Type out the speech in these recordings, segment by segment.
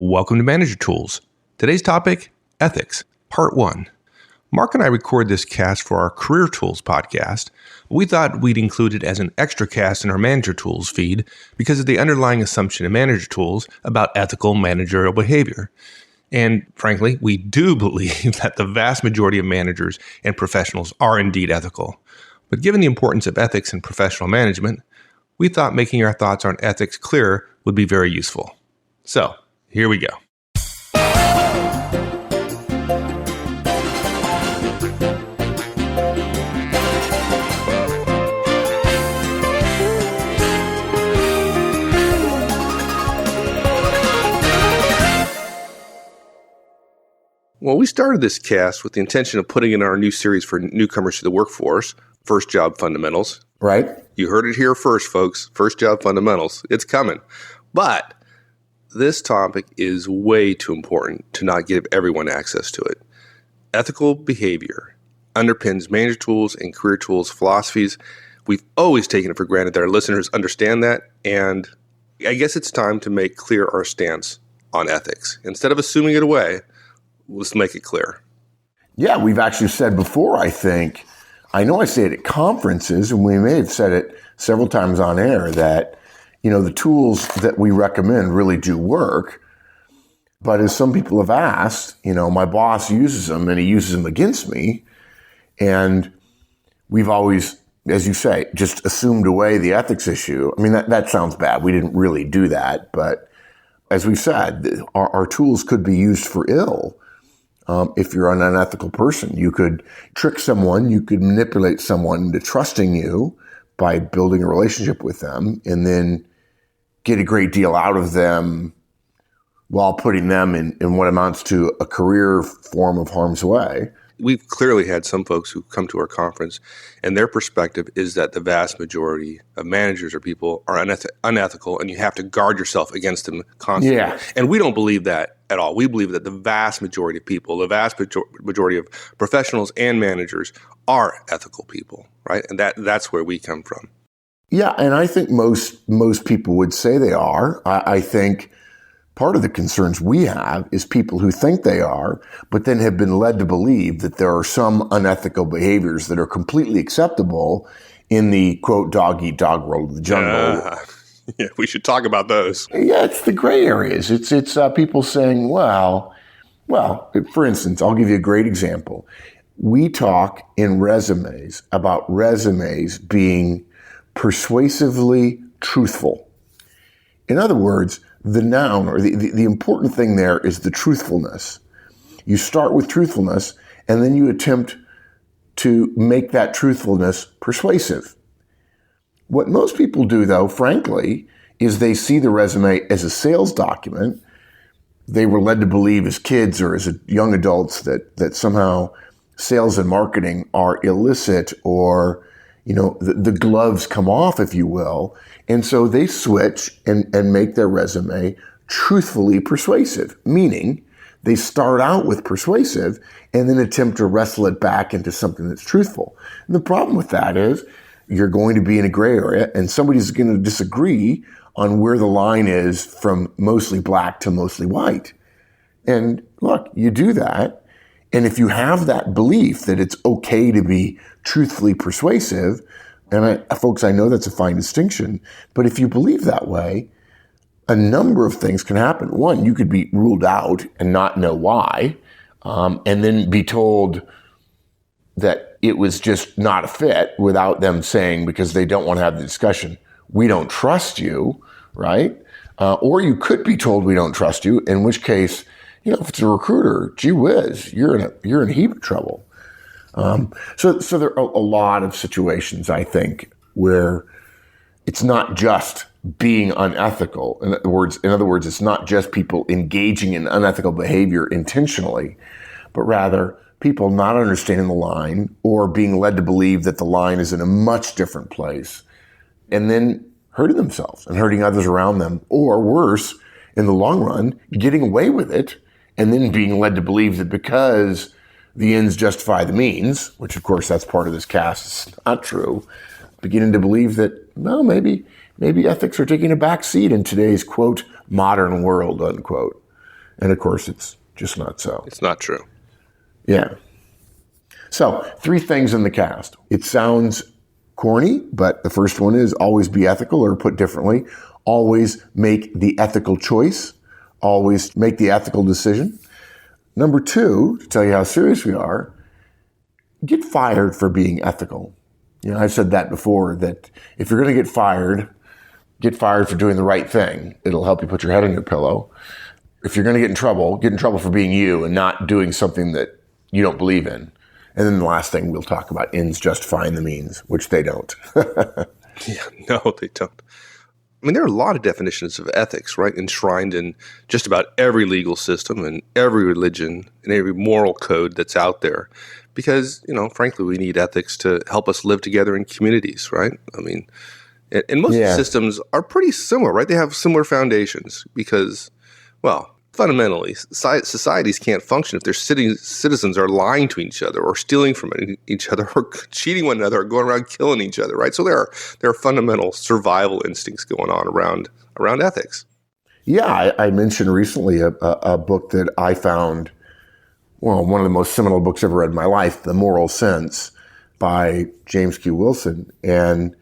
Welcome to Manager Tools. Today's topic, ethics, part 1. Mark and I record this cast for our Career Tools podcast. We thought we'd include it as an extra cast in our Manager Tools feed because of the underlying assumption in Manager Tools about ethical managerial behavior. And frankly, we do believe that the vast majority of managers and professionals are indeed ethical. But given the importance of ethics in professional management, we thought making our thoughts on ethics clearer would be very useful. So, here we go. Well, we started this cast with the intention of putting in our new series for newcomers to the workforce, First Job Fundamentals. Right. You heard it here first, folks. First Job Fundamentals. It's coming. But this topic is way too important to not give everyone access to it. Ethical behavior underpins Manager Tools and Career Tools philosophies. We've always taken it for granted that our listeners understand that, and I guess it's time to make clear our stance on ethics. Instead of assuming it away, let's make it clear. Yeah, we've actually said before, I know I say it at conferences, and we may have said it several times on air, that the tools that we recommend really do work. But as some people have asked, my boss uses them and he uses them against me. And we've always, as you say, just assumed away the ethics issue. I mean, that sounds bad. We didn't really do that. But as we've said, our tools could be used for ill. If you're an unethical person, you could trick someone, you could manipulate someone into trusting you by building a relationship with them, and then get a great deal out of them while putting them in what amounts to a career form of harm's way. We've clearly had some folks who come to our conference, and their perspective is that the vast majority of managers or people are unethical, and you have to guard yourself against them constantly. Yeah. And we don't believe that at all. We believe that the vast majority of people, the vast majority of professionals and managers are ethical people, right? And that's where we come from. Yeah, and I think most people would say they are. I think part of the concerns we have is people who think they are, but then have been led to believe that there are some unethical behaviors that are completely acceptable in the, quote, dog-eat-dog world of the jungle. Yeah, we should talk about those. Yeah, it's the gray areas. It's people saying, well, for instance, I'll give you a great example. We talk in resumes about resumes being persuasively truthful. In other words, the noun or the important thing there is the truthfulness. You start with truthfulness and then you attempt to make that truthfulness persuasive. What most people do, though, frankly, is they see the resume as a sales document. They were led to believe as kids or as young adults that somehow sales and marketing are illicit, or the gloves come off, if you will. And so they switch and make their resume truthfully persuasive, meaning they start out with persuasive and then attempt to wrestle it back into something that's truthful. And the problem with that is you're going to be in a gray area and somebody's going to disagree on where the line is from mostly black to mostly white. And look, you do that. And if you have that belief that it's okay to be truthfully persuasive, and folks, I know that's a fine distinction, but if you believe that way, a number of things can happen. One, you could be ruled out and not know why, and then be told that it was just not a fit without them saying, because they don't want to have the discussion, we don't trust you, right? Or you could be told we don't trust you, in which case, if it's a recruiter, gee whiz, you're in a heap of trouble. So there are a lot of situations, I think, where it's not just being unethical. In other words, it's not just people engaging in unethical behavior intentionally, but rather people not understanding the line or being led to believe that the line is in a much different place, and then hurting themselves and hurting others around them, or worse, in the long run, getting away with it and then being led to believe that because the ends justify the means, which of course that's part of this cast, is not true, beginning to believe that, well, maybe ethics are taking a back seat in today's, quote, modern world, unquote. And of course, it's just not so. It's not true. Yeah. So 3 things in the cast. It sounds corny, but the first one is always be ethical, or put differently, always make the ethical choice, always make the ethical decision. Number 2, to tell you how serious we are, get fired for being ethical. I've said that before, that if you're going to get fired for doing the right thing. It'll help you put your head on your pillow. If you're going to get in trouble for being you and not doing something that you don't believe in. And then the last thing we'll talk about, ends justifying the means, which they don't. Yeah, no, they don't. I mean, there are a lot of definitions of ethics, right, enshrined in just about every legal system and every religion and every moral code that's out there. Because, frankly, we need ethics to help us live together in communities, right? I mean, and most systems are pretty similar, right? They have similar foundations because, well, fundamentally, societies can't function if their citizens are lying to each other or stealing from each other or cheating one another or going around killing each other, right? So there are fundamental survival instincts going on around ethics. Yeah, I mentioned recently a book that I found, one of the most seminal books I've ever read in my life, The Moral Sense by James Q. Wilson. And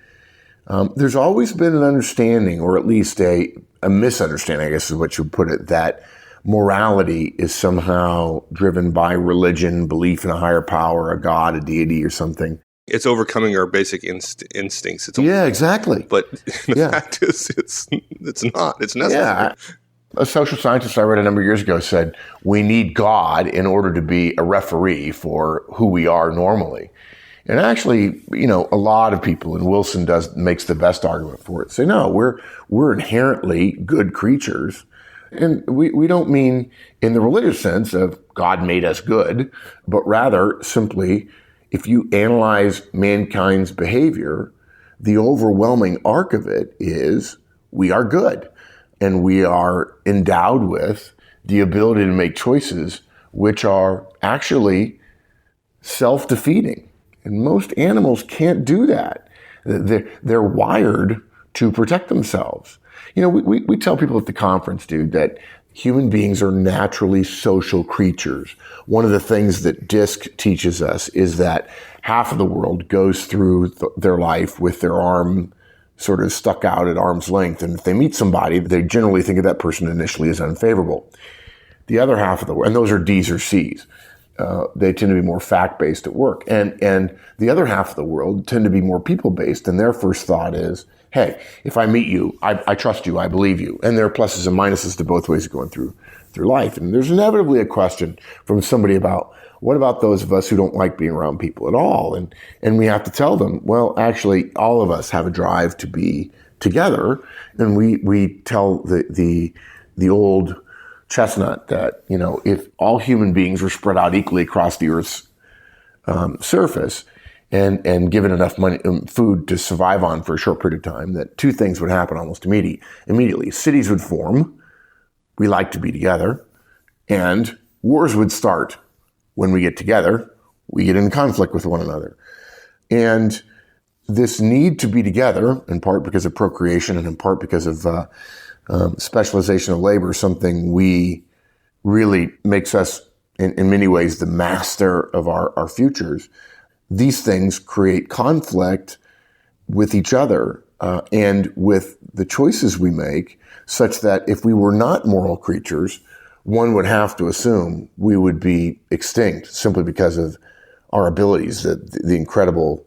there's always been an understanding, or at least a misunderstanding, I guess is what you would put it, that morality is somehow driven by religion, belief in a higher power, a god, a deity, or something. It's overcoming our basic instincts. Exactly. But the fact is, it's not. It's necessary. Yeah. A social scientist I read a number of years ago said, we need God in order to be a referee for who we are normally. And actually, a lot of people, and Wilson makes the best argument for it, say, no, we're inherently good creatures. And we don't mean in the religious sense of God made us good, but rather simply, if you analyze mankind's behavior, the overwhelming arc of it is we are good. And we are endowed with the ability to make choices which are actually self-defeating. And most animals can't do that. They're wired to protect themselves. We tell people at the conference, dude, that human beings are naturally social creatures. One of the things that DISC teaches us is that half of the world goes through their life with their arm sort of stuck out at arm's length. And if they meet somebody, they generally think of that person initially as unfavorable. The other half of the world, and those are D's or C's, they tend to be more fact-based at work. And the other half of the world tend to be more people-based. And their first thought is, hey, if I meet you, I trust you, I believe you. And there are pluses and minuses to both ways of going through life. And there's inevitably a question from somebody about, what about those of us who don't like being around people at all? And we have to tell them, well, actually, all of us have a drive to be together. And we tell the old chestnut that, if all human beings were spread out equally across the Earth's surface and given enough money, food to survive on for a short period of time, that 2 things would happen almost immediately. Cities would form. We like to be together. And wars would start. When we get together, we get in conflict with one another. And this need to be together, in part because of procreation and in part because of specialization of labor, something we really makes us, in many ways, the master of our futures. These things create conflict with each other and with the choices we make, such that if we were not moral creatures, one would have to assume we would be extinct simply because of our abilities, the incredible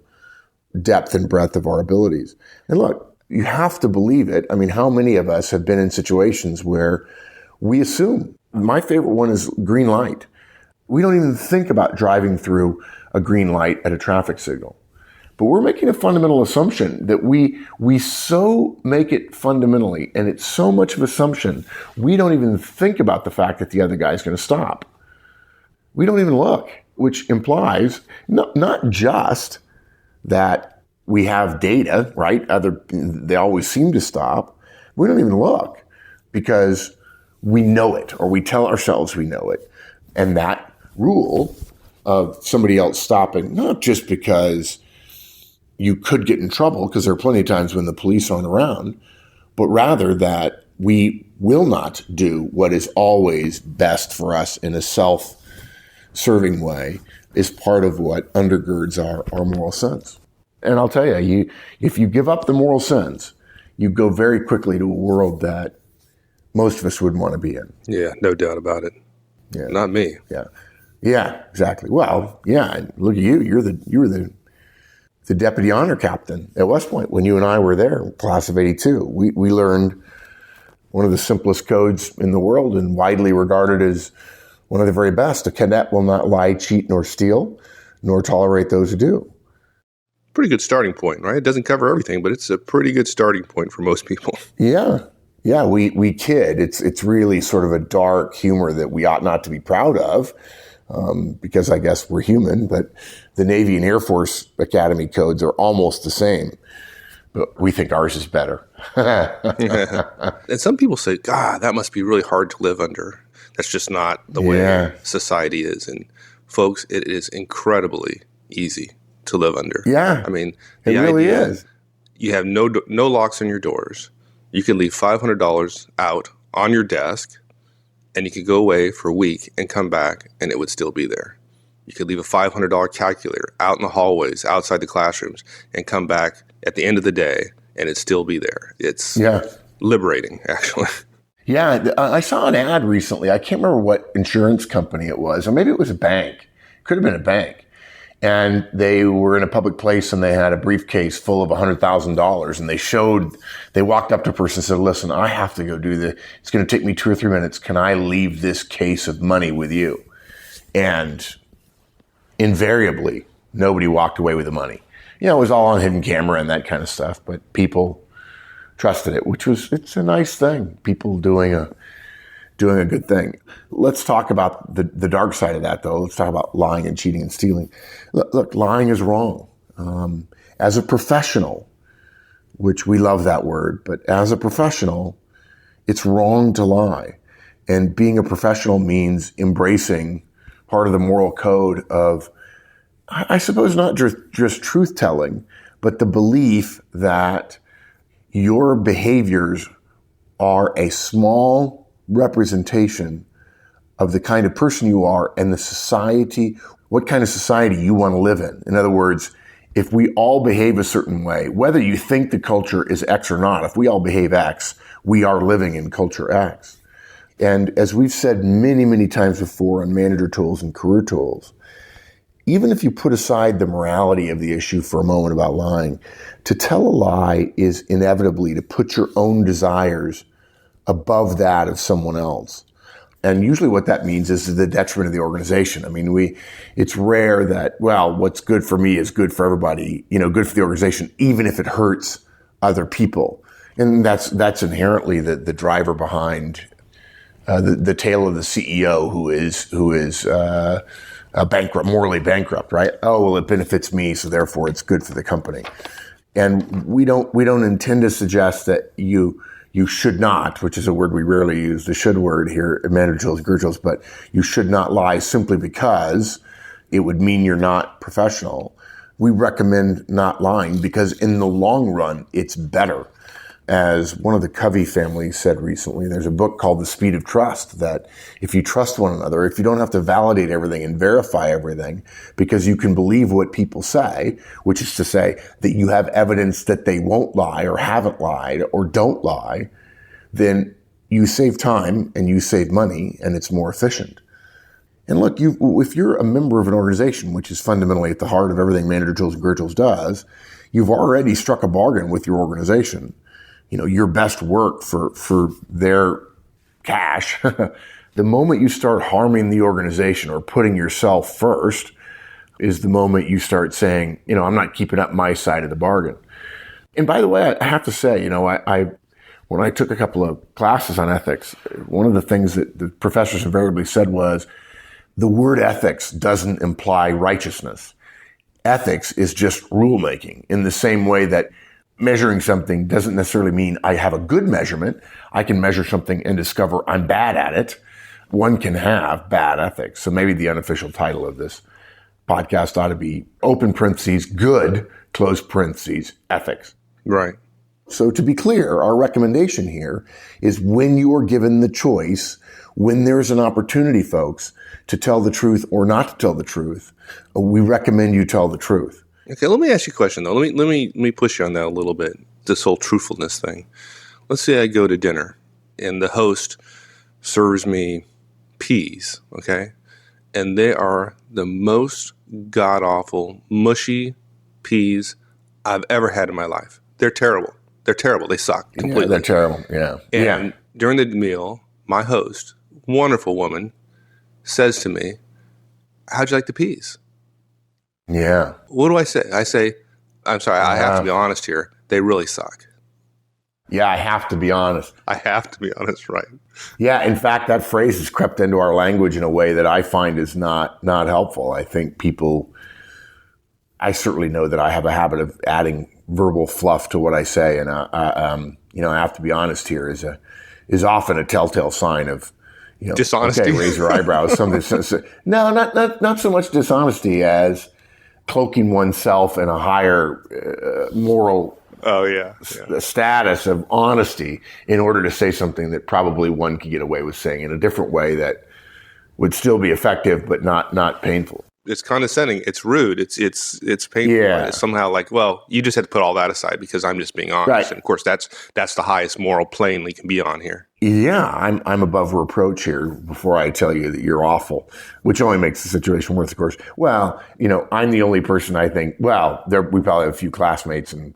depth and breadth of our abilities. And look, you have to believe it. I mean, how many of us have been in situations where we assume? My favorite one is green light. We don't even think about driving through a green light at a traffic signal. But we're making a fundamental assumption that we so make it fundamentally, and it's so much of an assumption, we don't even think about the fact that the other guy's going to stop. We don't even look, which implies not just that we have data, right? They always seem to stop. We don't even look because we know it, or we tell ourselves we know it. And that rule of somebody else stopping, not just because you could get in trouble, because there are plenty of times when the police aren't around, but rather that we will not do what is always best for us in a self-serving way is part of what undergirds our moral sense. And I'll tell you, if you give up the moral sense, you go very quickly to a world that most of us wouldn't want to be in. Yeah, no doubt about it. Yeah. Not me. Yeah, exactly. Well, yeah, look at you. You were the deputy honor captain at West Point when you and I were there, class of 82. We learned one of the simplest codes in the world and widely regarded as one of the very best. A cadet will not lie, cheat, nor steal, nor tolerate those who do. Pretty good starting point, right? It doesn't cover everything, but it's a pretty good starting point for most people. Yeah, we kid. It's really sort of a dark humor that we ought not to be proud of, because I guess we're human, but the Navy and Air Force Academy codes are almost the same. But we think ours is better. And some people say, God, that must be really hard to live under. That's just not the way society is. And folks, it is incredibly easy to live under. Yeah. I mean, it really is. You have no locks on your doors. You can leave $500 out on your desk, and you could go away for a week and come back, and it would still be there. You could leave a $500 calculator out in the hallways, outside the classrooms, and come back at the end of the day, and it'd still be there. It's liberating, actually. Yeah, I saw an ad recently. I can't remember what insurance company it was, or maybe it was a bank. Could have been a bank. And they were in a public place and they had a briefcase full of $100,000. And they walked up to a person and said, listen, I have to go do this. It's going to take me 2 or 3 minutes. Can I leave this case of money with you? And invariably, nobody walked away with the money. You know, it was all on hidden camera and that kind of stuff, but people trusted it, it's a nice thing. People doing a good thing. Let's talk about the dark side of that, though. Let's talk about lying and cheating and stealing. Look, lying is wrong. As a professional, which we love that word, but as a professional, it's wrong to lie. And being a professional means embracing part of the moral code of, I suppose, not just truth-telling, but the belief that your behaviors are a small representation of the kind of person you are and the society, what kind of society you want to live in. In other words, if we all behave a certain way, whether you think the culture is X or not, if we all behave X, we are living in culture X. And as we've said many, many times before on Manager Tools and Career Tools, even if you put aside the morality of the issue for a moment about lying, to tell a lie is inevitably to put your own desires above that of someone else. And usually what that means is to the detriment of the organization. I mean, it's rare that, well, what's good for me is good for everybody, good for the organization, even if it hurts other people. And that's inherently the driver behind the tale of the CEO who is bankrupt, morally bankrupt, right? Oh, well, it benefits me, so therefore it's good for the company. And we don't intend to suggest that you should not, which is a word we rarely use, the should word here at Manager Tools and Career Tools, but you should not lie simply because it would mean you're not professional. We recommend not lying because in the long run, it's better. As one of the Covey family said recently, there's a book called The Speed of Trust, that if you trust one another, if you don't have to validate everything and verify everything, because you can believe what people say, which is to say that you have evidence that they won't lie or haven't lied or don't lie, then you save time and you save money and it's more efficient. And look, if you're a member of an organization, which is fundamentally at the heart of everything Manager Tools and Career Tools does, you've already struck a bargain with your organization. Your best work for their cash. The moment you start harming the organization or putting yourself first is the moment you start saying, I'm not keeping up my side of the bargain. And by the way, I have to say, when I took a couple of classes on ethics, one of the things that the professors invariably said was, the word ethics doesn't imply righteousness. Ethics is just rulemaking in the same way that measuring something doesn't necessarily mean I have a good measurement. I can measure something and discover I'm bad at it. One can have bad ethics. So maybe the unofficial title of this podcast ought to be open parentheses, good, close parentheses, ethics. Right. So to be clear, our recommendation here is when you are given the choice, when there's an opportunity, folks, to tell the truth or not to tell the truth, we recommend you tell the truth. Okay, let me ask you a question, though. Let me push you on that a little bit, this whole truthfulness thing. Let's say I go to dinner, and the host serves me peas, okay? And they are the most god-awful, mushy peas I've ever had in my life. They're terrible. They're terrible. They suck completely. Yeah, they're terrible, yeah. And during the meal, my host, wonderful woman, says to me, how'd you like the peas? Yeah. What do I say? I say, I'm sorry, I have to be honest here. They really suck. Yeah, I have to be honest. I have to be honest, right? Yeah, in fact, that phrase has crept into our language in a way that I find is not helpful. I think I certainly know that I have a habit of adding verbal fluff to what I say, and I have to be honest here is often a telltale sign of dishonesty. Okay, raise your eyebrows. No, not so much dishonesty as cloaking oneself in a higher moral status of honesty in order to say something that probably one could get away with saying in a different way that would still be effective but not painful. It's condescending. It's rude. It's painful. Yeah. It's somehow like, well, you just had to put all that aside because I'm just being honest. Right. And of course, that's the highest moral plane we can be on here. Yeah, I'm above reproach here before I tell you that you're awful, which only makes the situation worse, of course. Well, I'm the only person I think, we probably have a few classmates and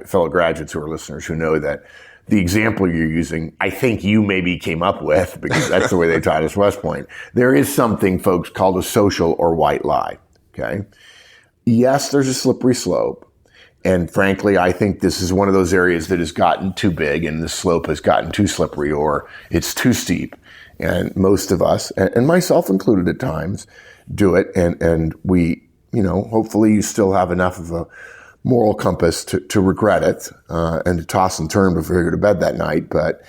fellow graduates who are listeners who know that the example you're using, I think you maybe came up with because that's the way they taught us West Point. There is something, folks, called a social or white lie, okay? Yes, there's a slippery slope. And frankly, I think this is one of those areas that has gotten too big and the slope has gotten too slippery or it's too steep. And most of us, and myself included at times, do it. And we, hopefully you still have enough of a moral compass to regret it and to toss and turn before you go to bed that night. But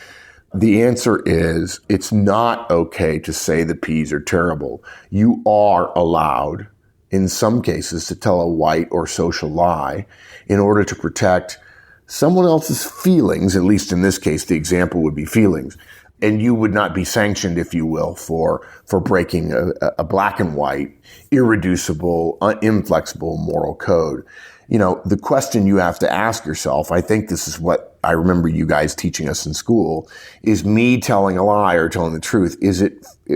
the answer is it's not okay to say the peas are terrible. You are allowed, in some cases, to tell a white or social lie in order to protect someone else's feelings. At least in this case, the example would be feelings. And you would not be sanctioned, if you will, for breaking a black and white, irreducible, inflexible moral code. The question you have to ask yourself, I think this is what I remember you guys teaching us in school, is me telling a lie or telling the truth?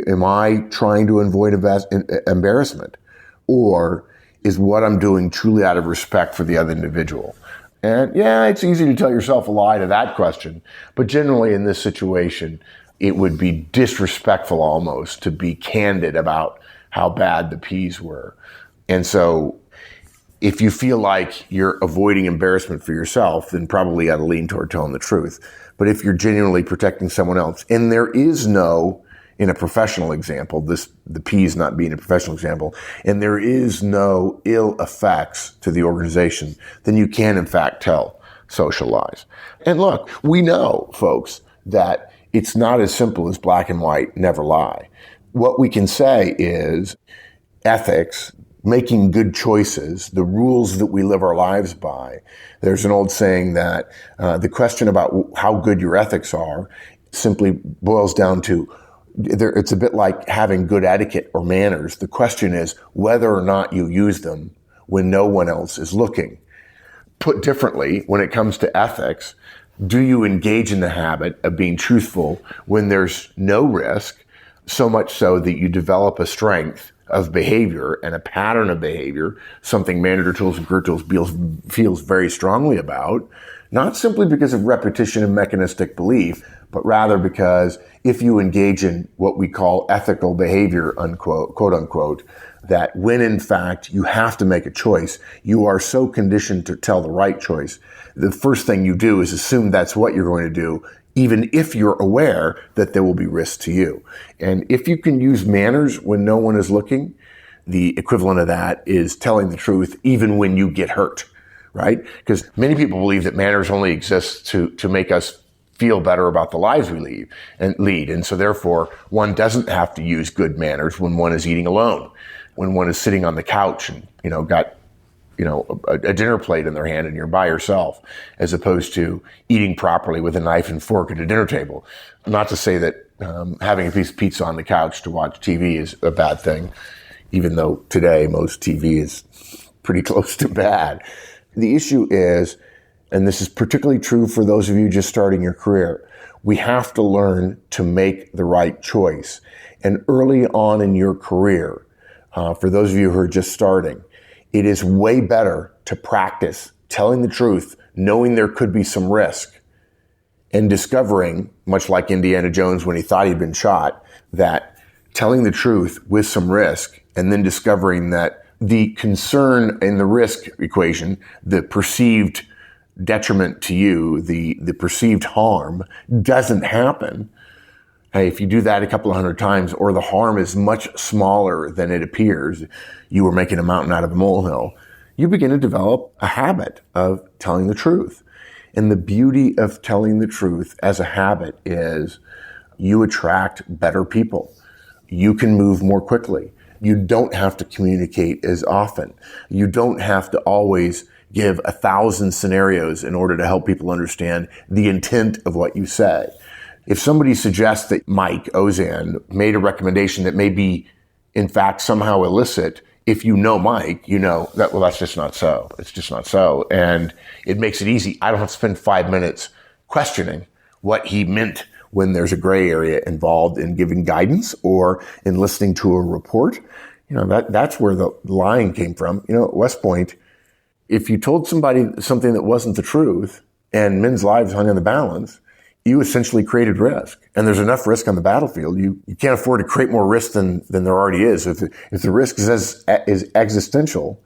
Am I trying to avoid embarrassment? Or is what I'm doing truly out of respect for the other individual? And yeah, it's easy to tell yourself a lie to that question. But generally in this situation, it would be disrespectful almost to be candid about how bad the peas were. And so if you feel like you're avoiding embarrassment for yourself, then probably you ought to lean toward telling the truth. But if you're genuinely protecting someone else, and there is no, in a professional example, the peas not being a professional example, and there is no ill effects to the organization, then you can in fact tell social lies. And look, we know, folks, that it's not as simple as black and white, never lie. What we can say is ethics, making good choices, the rules that we live our lives by. There's an old saying that the question about how good your ethics are simply boils down to it's a bit like having good etiquette or manners. The question is whether or not you use them when no one else is looking. Put differently, when it comes to ethics, do you engage in the habit of being truthful when there's no risk, so much so that you develop a strength of behavior and a pattern of behavior, something Manager Tools and Career Tools feels very strongly about, not simply because of repetition and mechanistic belief, but rather because if you engage in what we call ethical behavior, unquote, quote unquote, that when in fact you have to make a choice, you are so conditioned to tell the right choice, the first thing you do is assume that's what you're going to do, even if you're aware that there will be risk to you. And if you can use manners when no one is looking, the equivalent of that is telling the truth even when you get hurt, right? Because many people believe that manners only exist to make us feel better about the lives we lead. And so therefore, one doesn't have to use good manners when one is eating alone, when one is sitting on the couch and, got a dinner plate in their hand and you're by yourself, as opposed to eating properly with a knife and fork at a dinner table. Not to say that having a piece of pizza on the couch to watch TV is a bad thing, even though today most TV is pretty close to bad. The issue is, and this is particularly true for those of you just starting your career, we have to learn to make the right choice. And early on in your career, for those of you who are just starting, it is way better to practice telling the truth, knowing there could be some risk, and discovering, much like Indiana Jones when he thought he'd been shot, that telling the truth with some risk, and then discovering that the concern in the risk equation, the perceived detriment to you, the perceived harm, doesn't happen. Hey, if you do that a couple of hundred times, or the harm is much smaller than it appears, you were making a mountain out of a molehill, you begin to develop a habit of telling the truth. And the beauty of telling the truth as a habit is you attract better people. You can move more quickly. You don't have to communicate as often. You don't have to always give 1,000 scenarios in order to help people understand the intent of what you say. If somebody suggests that Mike Ozan made a recommendation that may be, in fact, somehow illicit, if you know Mike, you know that, well, that's just not so. It's just not so. And it makes it easy. I don't have to spend 5 minutes questioning what he meant when there's a gray area involved in giving guidance or in listening to a report. That's where the lying came from. At West Point, if you told somebody something that wasn't the truth and men's lives hung in the balance, you essentially created risk. And there's enough risk on the battlefield. You can't afford to create more risk than there already is. If the risk is existential,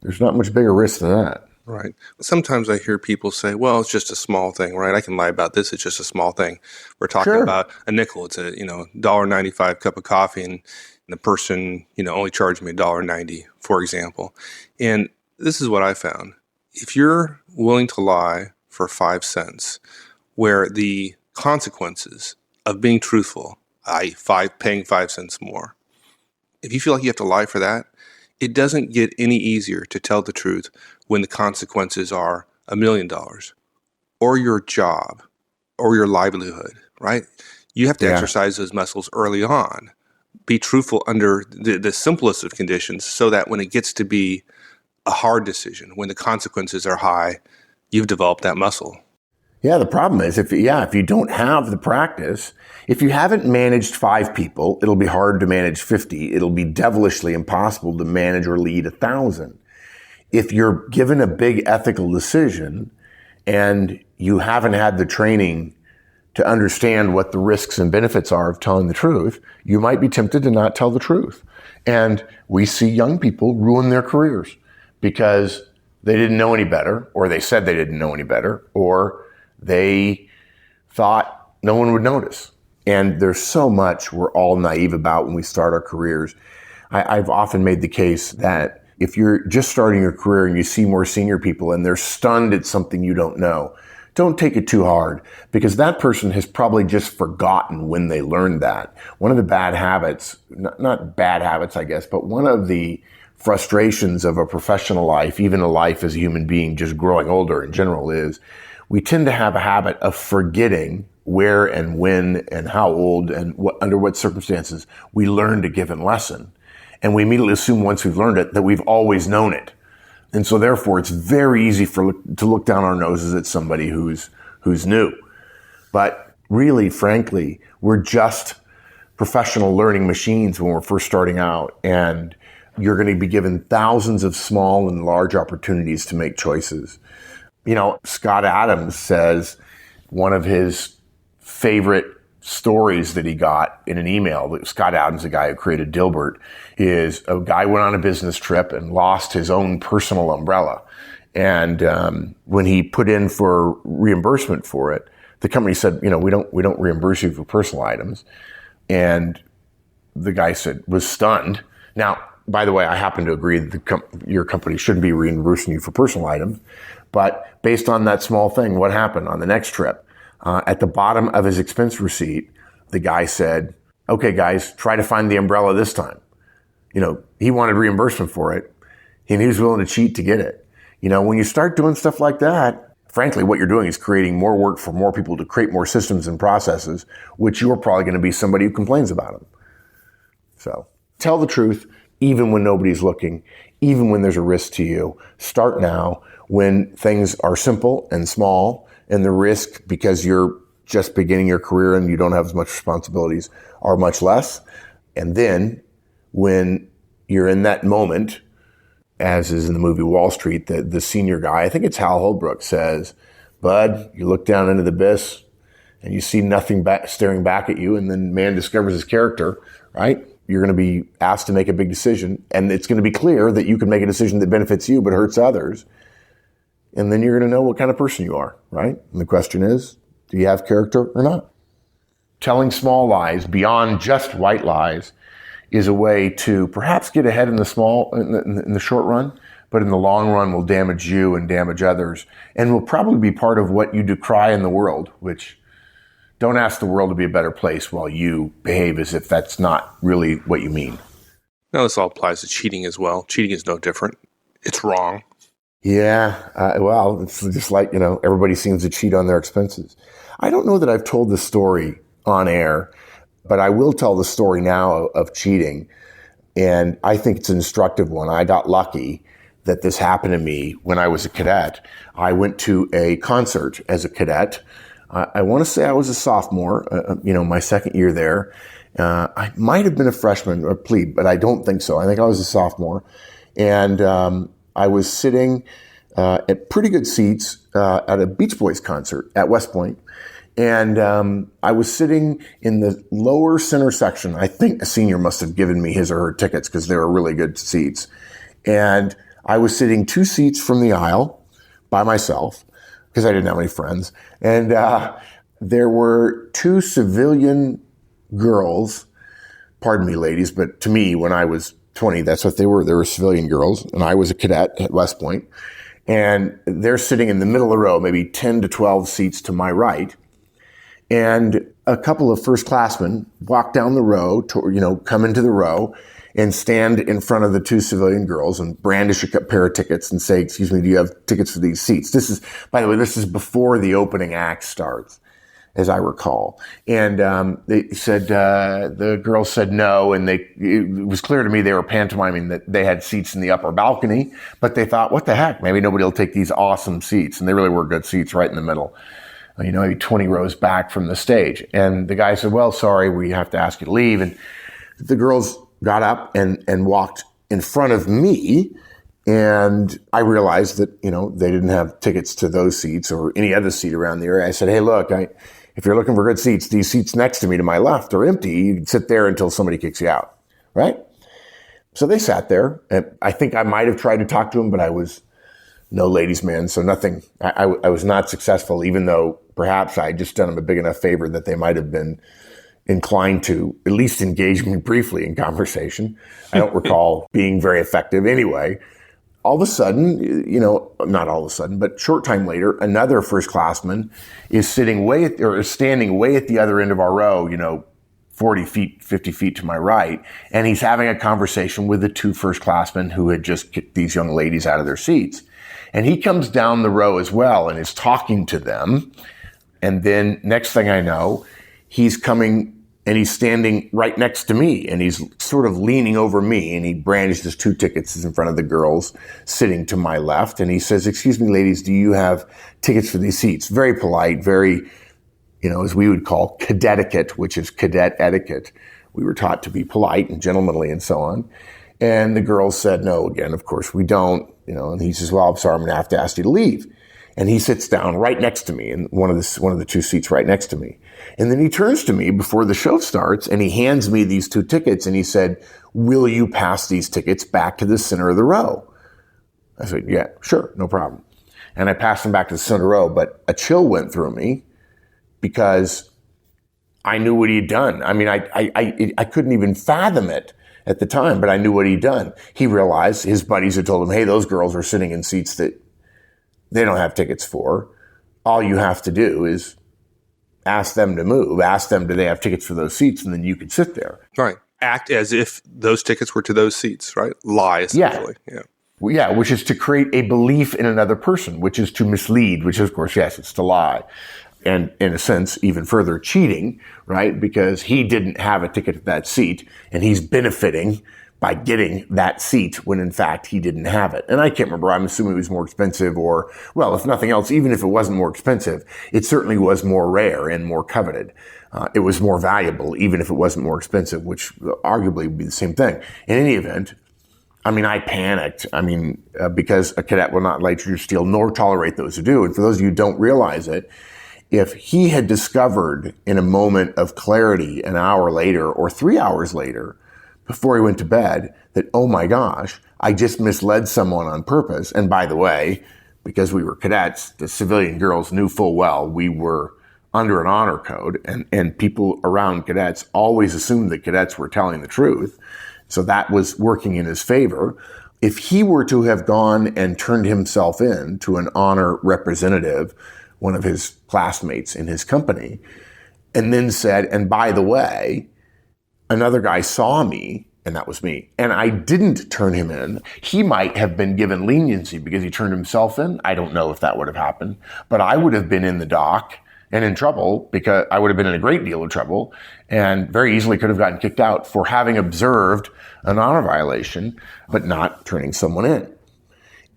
there's not much bigger risk than that. Right. Sometimes I hear people say, well, it's just a small thing, right? I can lie about this. It's just a small thing. We're talking about a nickel. It's a, $1.95 cup of coffee, and the person, only charged me $1.90, for example. And this is what I found. If you're willing to lie for 5 cents, where the consequences of being truthful, i.e. paying 5 cents more, if you feel like you have to lie for that, it doesn't get any easier to tell the truth when the consequences are $1 million or your job or your livelihood, right? You have to exercise those muscles early on. Be truthful under the simplest of conditions so that when it gets to be a hard decision, when the consequences are high, you've developed that muscle. Yeah, the problem is if you don't have the practice, if you haven't managed 5 people, it'll be hard to manage 50. It'll be devilishly impossible to manage or lead 1,000. If you're given a big ethical decision and you haven't had the training to understand what the risks and benefits are of telling the truth, you might be tempted to not tell the truth. And we see young people ruin their careers because they didn't know any better, or they said they didn't know any better, or they thought no one would notice. And there's so much we're all naive about when we start our careers. I've often made the case that if you're just starting your career and you see more senior people and they're stunned at something you don't know, don't take it too hard, because that person has probably just forgotten when they learned that. One of the bad habits, not bad habits, I guess, but one of the frustrations of a professional life, even a life as a human being just growing older in general, is we tend to have a habit of forgetting where and when and how old and under what circumstances we learned a given lesson. And we immediately assume once we've learned it that we've always known it. And so therefore it's very easy to look down our noses at somebody who's new. But really, frankly, we're just professional learning machines when we're first starting out. And you're going to be given thousands of small and large opportunities to make choices. Scott Adams says one of his favorite stories that he got in an email, Scott Adams, the guy who created Dilbert, is a guy went on a business trip and lost his own personal umbrella. And when he put in for reimbursement for it, the company said, we don't reimburse you for personal items. And the guy was stunned. Now, by the way, I happen to agree that your company shouldn't be reimbursing you for personal items. But based on that small thing, what happened on the next trip? At the bottom of his expense receipt, the guy said, okay, guys, try to find the umbrella this time. He wanted reimbursement for it. and he was willing to cheat to get it. When you start doing stuff like that, frankly, what you're doing is creating more work for more people to create more systems and processes, which you're probably going to be somebody who complains about them. So tell the truth, even when nobody's looking, even when there's a risk to you. Start now when things are simple and small, and the risk, because you're just beginning your career and you don't have as much responsibilities, are much less. And then when you're in that moment, as is in the movie Wall Street, the senior guy, I think it's Hal Holbrook, says, "Bud, you look down into the abyss and you see nothing staring back at you, and then man discovers his character," right? You're going to be asked to make a big decision, and it's going to be clear that you can make a decision that benefits you but hurts others. And then you're going to know what kind of person you are, right? And the question is, do you have character or not? Telling small lies beyond just white lies is a way to perhaps get ahead in the short run, but in the long run will damage you and damage others, and will probably be part of what you decry in the world, which don't ask the world to be a better place while you behave as if that's not really what you mean. Now, this all applies to cheating as well. Cheating is no different. It's wrong. Yeah, well, it's just like, everybody seems to cheat on their expenses. I don't know that I've told this story on air, but I will tell the story now of cheating, and I think it's an instructive one. I got lucky that this happened to me when I was a cadet. I went to a concert as a cadet. I want to say I was a sophomore, my second year there. I might have been a freshman or plebe, but I don't think so. I think I was a sophomore. And I was sitting at pretty good seats at a Beach Boys concert at West Point. And I was sitting in the lower center section. I think a senior must have given me his or her tickets because they were really good seats. And I was sitting 2 seats from the aisle by myself because I didn't have any friends. And there were 2 civilian girls, pardon me, ladies, but to me, when I was 20, that's what they were. They were civilian girls, and I was a cadet at West Point. And they're sitting in the middle of the row, maybe 10 to 12 seats to my right. And a couple of firstclassmen walk down the row, come into the row and stand in front of the 2 civilian girls and brandish a pair of tickets and say, "Excuse me, do you have tickets for these seats?" This is, by the way, before the opening act starts, as I recall. And they said, the girls said no, and it was clear to me they were pantomiming that they had seats in the upper balcony, but they thought, what the heck, maybe nobody will take these awesome seats. And they really were good seats right in the middle, maybe 20 rows back from the stage. And the guy said, "Well, sorry, we have to ask you to leave." And the girls got up and walked in front of me. And I realized that, they didn't have tickets to those seats or any other seat around the area. I said, "Hey, look, if you're looking for good seats, these seats next to me to my left are empty. You can sit there until somebody kicks you out." Right? So they sat there. And I think I might have tried to talk to them, but I was no ladies' man. So nothing, I was not successful, even though perhaps I had just done them a big enough favor that they might have been inclined to at least engage me briefly in conversation. I don't recall being very effective anyway. All of a sudden, not all of a sudden, but short time later, another firstclassman is standing way at the other end of our row, 40 feet, 50 feet to my right. And he's having a conversation with the 2 firstclassmen who had just kicked these young ladies out of their seats. And he comes down the row as well and is talking to them. And then next thing I know, he's coming and he's standing right next to me, and he's sort of leaning over me, and he brandished his 2 tickets in front of the girls sitting to my left. And he says, "Excuse me, ladies, do you have tickets for these seats?" Very polite, very, as we would call cadet etiquette, which is cadet etiquette. We were taught to be polite and gentlemanly and so on. And the girls said, "No, again, of course we don't," and he says, "Well, I'm sorry, I'm going to have to ask you to leave." And he sits down right next to me in one of the 2 seats right next to me. And then he turns to me before the show starts and he hands me these 2 tickets and he said, "Will you pass these tickets back to the center of the row?" I said, "Yeah, sure, no problem." And I passed them back to the center row, but a chill went through me because I knew what he'd done. I mean, I couldn't even fathom it at the time, but I knew what he'd done. He realized his buddies had told him, "Hey, those girls are sitting in seats that they don't have tickets for. All you have to do is ask them to move. Ask them, do they have tickets for those seats? And then you could sit there." Right. Act as if those tickets were to those seats, right? Lie, essentially. Yeah. Yeah, which is to create a belief in another person, which is to mislead, which is, of course, yes, it's to lie. And in a sense, even further cheating, right? Because he didn't have a ticket to that seat and he's benefiting by getting that seat when in fact he didn't have it. And I can't remember, I'm assuming it was more expensive or, well, if nothing else, even if it wasn't more expensive, it certainly was more rare and more coveted. It was more valuable, even if it wasn't more expensive, which arguably would be the same thing. In any event, I panicked. Because a cadet will not let you steal nor tolerate those who do. And for those of you who don't realize it, if he had discovered in a moment of clarity an hour later or 3 hours later, before he went to bed, that, oh my gosh, I just misled someone on purpose. And by the way, because we were cadets, the civilian girls knew full well we were under an honor code, and people around cadets always assumed that cadets were telling the truth. So that was working in his favor. If he were to have gone and turned himself in to an honor representative, one of his classmates in his company, and then said, and by the way, another guy saw me, and that was me, and I didn't turn him in, he might have been given leniency because he turned himself in. I don't know if that would have happened, but I would have been in the dock and in trouble, because I would have been in a great deal of trouble and very easily could have gotten kicked out for having observed an honor violation, but not turning someone in.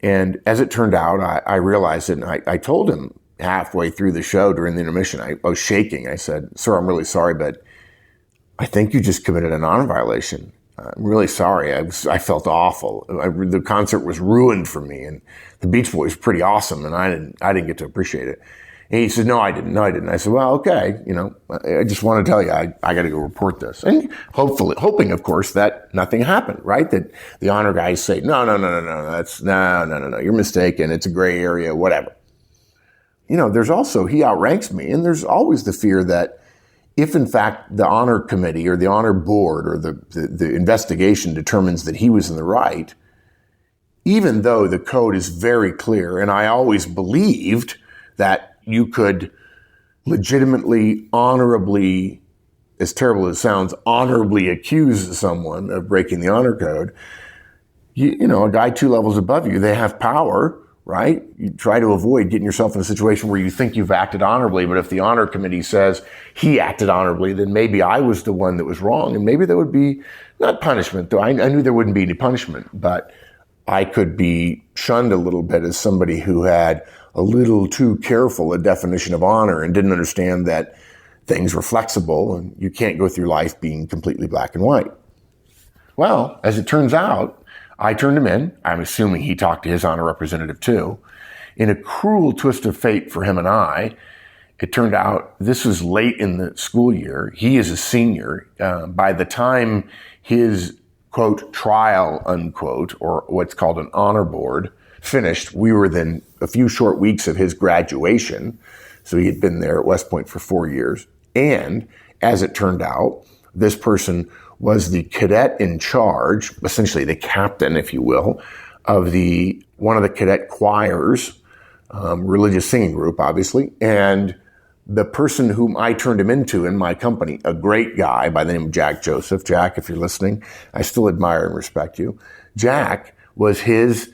And as it turned out, I realized it, and I told him halfway through the show during the intermission, I was shaking. I said, "Sir, I'm really sorry, but I think you just committed an honor violation. I'm really sorry. I felt awful. The concert was ruined for me, and the Beach Boys were pretty awesome, and I didn't get to appreciate it." And he said, No, I didn't. I said, well, okay. I just want to tell you, I got to go report this. And hoping, of course, that nothing happened, right? That the honor guys say, no, you're mistaken. It's a gray area, whatever. There's also, he outranks me, and there's always the fear that if in fact the honor committee or the honor board or the investigation determines that he was in the right, even though the code is very clear, and I always believed that you could legitimately, honorably, as terrible as it sounds, honorably accuse someone of breaking the honor code. A guy 2 levels above you, they have power, right? You try to avoid getting yourself in a situation where you think you've acted honorably, but if the honor committee says he acted honorably, then maybe I was the one that was wrong, and maybe there would be, not punishment, though I knew there wouldn't be any punishment, but I could be shunned a little bit as somebody who had a little too careful a definition of honor and didn't understand that things were flexible and you can't go through life being completely black and white. Well, as it turns out, I turned him in. I'm assuming he talked to his honor representative too. In a cruel twist of fate for him and I, it turned out this was late in the school year. He is a senior. By the time his, quote, trial, unquote, or what's called an honor board finished, we were then a few short weeks of his graduation. So he had been there at West Point for 4 years. And as it turned out, this person was the cadet in charge, essentially the captain, if you will, of one of the cadet choirs, religious singing group, obviously. And the person whom I turned him into in my company, a great guy by the name of Jack Joseph. Jack, if you're listening, I still admire and respect you. Jack was his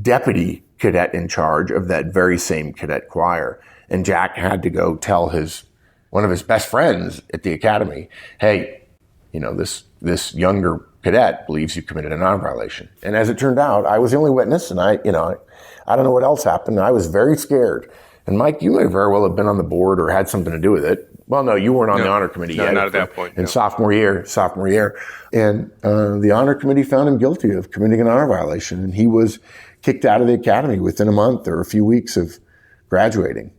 deputy cadet in charge of that very same cadet choir. And Jack had to go tell one of his best friends at the academy, hey, this younger cadet believes you committed an honor violation. And as it turned out, I was the only witness, and I don't know what else happened. I was very scared. And Mike, you may very well have been on the board or had something to do with it. Well, no, you weren't on the honor committee yet. Not at that point. In sophomore year. And the honor committee found him guilty of committing an honor violation. And he was kicked out of the academy within a month or a few weeks of graduating,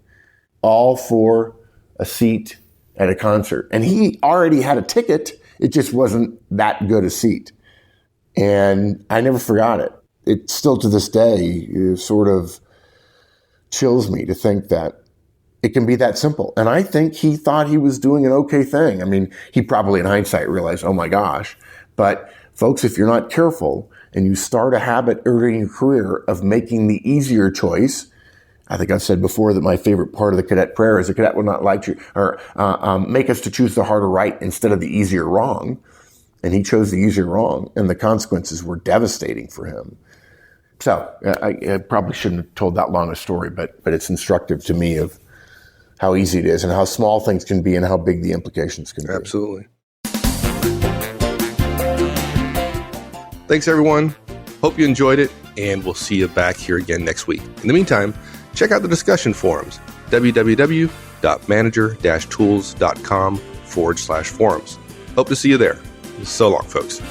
all for a seat at a concert. And he already had a ticket. It just wasn't that good a seat. And I never forgot it. It still to this day sort of chills me to think that it can be that simple. And I think he thought he was doing an okay thing. I mean, he probably in hindsight realized, oh my gosh. But folks, if you're not careful and you start a habit early in your career of making the easier choice, I think I've said before that my favorite part of the cadet prayer is the cadet will not like you or make us to choose the harder right instead of the easier wrong. And he chose the easier wrong, and the consequences were devastating for him. So I probably shouldn't have told that long a story, but it's instructive to me of how easy it is and how small things can be and how big the implications can be. Absolutely. Thanks, everyone. Hope you enjoyed it, and we'll see you back here again next week. In the meantime, check out the discussion forums, www.manager-tools.com/forums. Hope to see you there. So long, folks.